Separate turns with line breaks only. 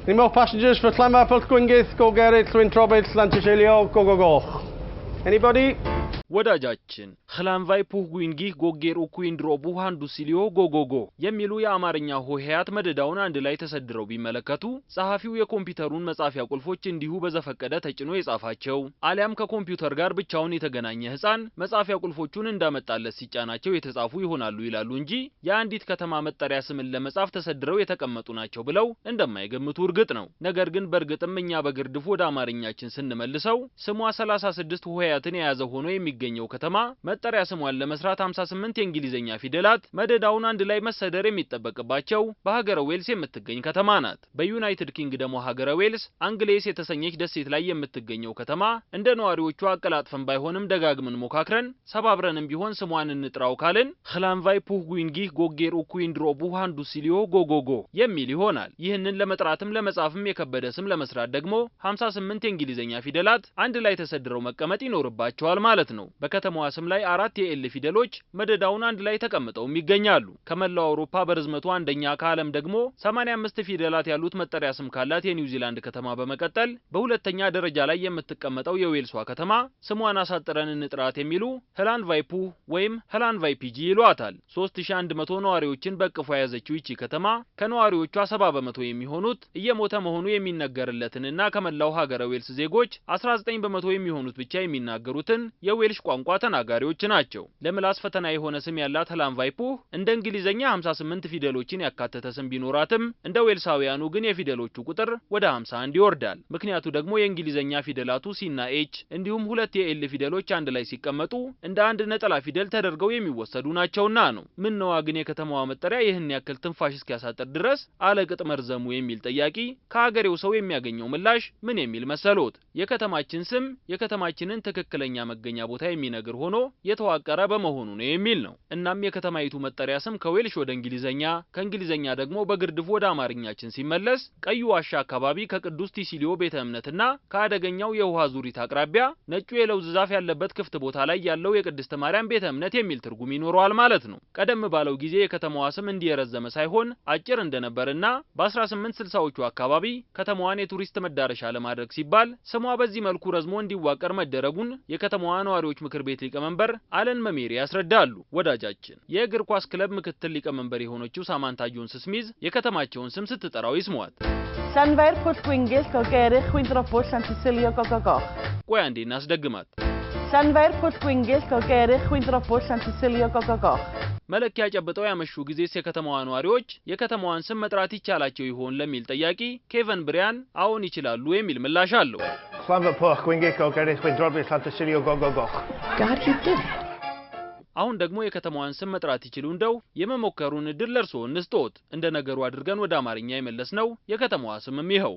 Any more passengers for Llanfairpwll, Gwyngyth, Go Gerrit, Llwyn Trobit, Llantysilio, Go Goch? Anybody?
ወዳጃችን ክላንቫይ ፑጉንጊ ጎጌር ኡኩንድሮ ቡሃንዱ ሲሊዮ ጎጎጎ የሚሉ የአማርኛ ሆሄያት መደዳውን አንድ ላይ ተሰድረው ቢመለከቱ ጸሐፊው የኮምፒውተሩን መጻፊያ ቁልፎች እንዲሁ በዘፈቀደ ተጭኖ የጻፋቸው አሊያም ከኮምፒውተር ጋር ብቻውን የተገናኘ ህፃን መጻፊያ ቁልፎቹን እንዳመጣለት ሲጫናቸው የተጻፉ ይሆናሉ ይላሉ እንጂ የአንዲት ከተማ መጠሪያ ስምን ለመጻፍ ተሰድረው የተቀመጡ ናቸው ብለው እንደማይገምቱ እርግጥ ነው። ነገር ግን በእርግጥም እኛ በግርድፉ ወደ አማርኛችን ስንመልሰው ስሟ 36 ሆሄያትን የያዘ ሆኖ የሚገኘው ከተማ መጠሪያ ስሟን ለመስራት 58 የእንግሊዘኛ ፊደላት መደዳውን አንድ ላይ መሰደር የሚጠበቅባቸው በሀገረ ዌልስ የምትገኝ ከተማ ናት። በዩናይትድ ኪንግደም ሀገረ ዌልስ አንግሌስ የተሰኘች ደሴት ላይ የምትገኘው ከተማ እንደ ነዋሪዎቿ አቀላጥፈን ባይሆንም ደጋግመን ሞካክረን ሰባብረንም ቢሆን ስሟን እንጥራው ካልን ክላንቫይ ፑጉንጊ ጎጌር ኡኩንድሮ ቡሃንዱ ሲሊዮ ጎጎጎ የሚል ይሆናል። ይህንን ለመጥራትም ለመጻፍም የከበደ ስም ለመስራት ደግሞ 58 የእንግሊዘኛ ፊደላት አንድ ላይ ተሰድረው መቀመጥ ይኖርባቸዋል ማለት ነው። በከተማዋ ስም ላይ 4 የኤል ፊደሎች መደዳውን አንድ ላይ ተቀምጠው ይገኛሉ። ከመላው አውሮፓ በርዝመቱ አንደኛ ከዓለም ደግሞ 85 ፊደላት ያሉት መጠሪያ ስም ካላት የኒውዚላንድ ከተማ በመቀጠል በሁለተኛ ደረጃ ላይ የምትቀመጠው የዌልሷ ከተማ ስሟን አሳጥረን እንጥራት የሚሉ ህላንቫይ ፑ ወይም ህላንቫይ ፒጂ ይሏታል። 3100 ነዋሪዎችን በቅፏ ያዘችው ይቺ ከተማ ከነዋሪዎቿ 70% የሚሆኑት እየሞተ መሆኑ የሚነገርለትንና ከመላው ሀገረ ዌልስ ዜጎች 19% የሚሆኑት ብቻ የሚናገሩትን የዌልሽ ቋንቋ ተናጋሪዎች ናቸው። ለምላስ ፈተና የሆነ ስም ያላት ህላንቫይ ፑ እንደ እንግሊዘኛ 58 ፊደሎችን ያካተተ ስም ቢኖራትም እንደ ዌልሳውያኑ ግን የፊደሎቹ ቁጥር ወደ 51 ይወርዳል። ምክንያቱ ደግሞ የእንግሊዘኛ ፊደላቱ ሲና ኤች እንዲሁም ሁለት የኤል ፊደሎች አንድ ላይ ሲቀመጡ እንደ አንድ ነጠላ ፊደል ተደርገው የሚወሰዱ ናቸውና ነው። ምንነዋ ግን የከተማዋ መጠሪያ ይህን ያክል ትንፋሽ እስኪያሳጥር ድረስ አለቅጥ መርዘሙ የሚል ጠያቂ ከሀገሬው ሰው የሚያገኘው ምላሽ ምን የሚል መሰሎት? የከተማችን ስም የከተማችንን ትክክለኛ መገኛ ቦታ የሚነግር ሆኖ የተዋቀረ በመሆኑ ነው የሚል ነው። እናም የከተማይቱ መጠሪያ ስም ከዌልሽ ወደ እንግሊዘኛ ከእንግሊዘኛ ደግሞ በግርድፉ ወደ አማርኛችን ሲመለስ ቀዩ ዋሻ አካባቢ ከቅዱስ ቲሲሊዮ ቤተ እምነትና ከአደገኛው የውሃ ዙሪት አቅራቢያ ነጩ የለውዝ ዛፍ ያለበት ክፍት ቦታ ላይ ያለው የቅድስት ማርያም ቤተ እምነት የሚል ትርጉም ይኖረዋል ማለት ነው። ቀደም ባለው ጊዜ የከተማዋ ስም እንዲየረዘመ ሳይሆን አጭር እንደነበርና በ1860ዎቹ አካባቢ ከተማዋን የቱሪስት መዳረሻ ለማድረግ ሲባል ስሟ በዚህ መልኩ ረዝሞ እንዲዋቀር መደረጉን የከተማዋ ነዋሪዎች ምክር ቤት ሊቀመንበር አለን መሜሪ ያስረዳሉ። ወዳጃችን የእግር ኳስ ክለብ ምክትል ሊቀመንበር የሆነችው ሳማንታ ጆንስ ስሚዝ የከተማቸውን ስም ስትጠራው ይስሟት።
Llanfairpwll, Gwyngyth, Go Gerrit, Llwyn Trobit, Llantysilio, Go Goch.
ቆይ አንዴ እናስደግማት።
Llanfairpwll, Gwyngyth, Go Gerrit, Llwyn Trobit, Llantysilio, Go Goch.
መለኪያ ጨብጠው ያመሹ ጊዜስ የከተማዋ ነዋሪዎች የከተማዋን ስም መጥራት ይቻላቸው ይሆን ለሚል ጠያቂ ኬቨን ብሪያን አዎን ይችላሉ የሚል ምላሽ አለው።
Llanfairpwll, Gwyngyth, Go Gerrit, Llwyn Trobit, Llantysilio, Go Goch?
God, you did it.
አሁን ደግሞ የከተማዋን ስም መጥራት ይችሉ እንደው የመሞከሩን እድል ለርሶ እንስጦት። እንደ ነገሩ አድርገን ወደ አማርኛ የመለስነው የከተማዋ ስምም ይኸው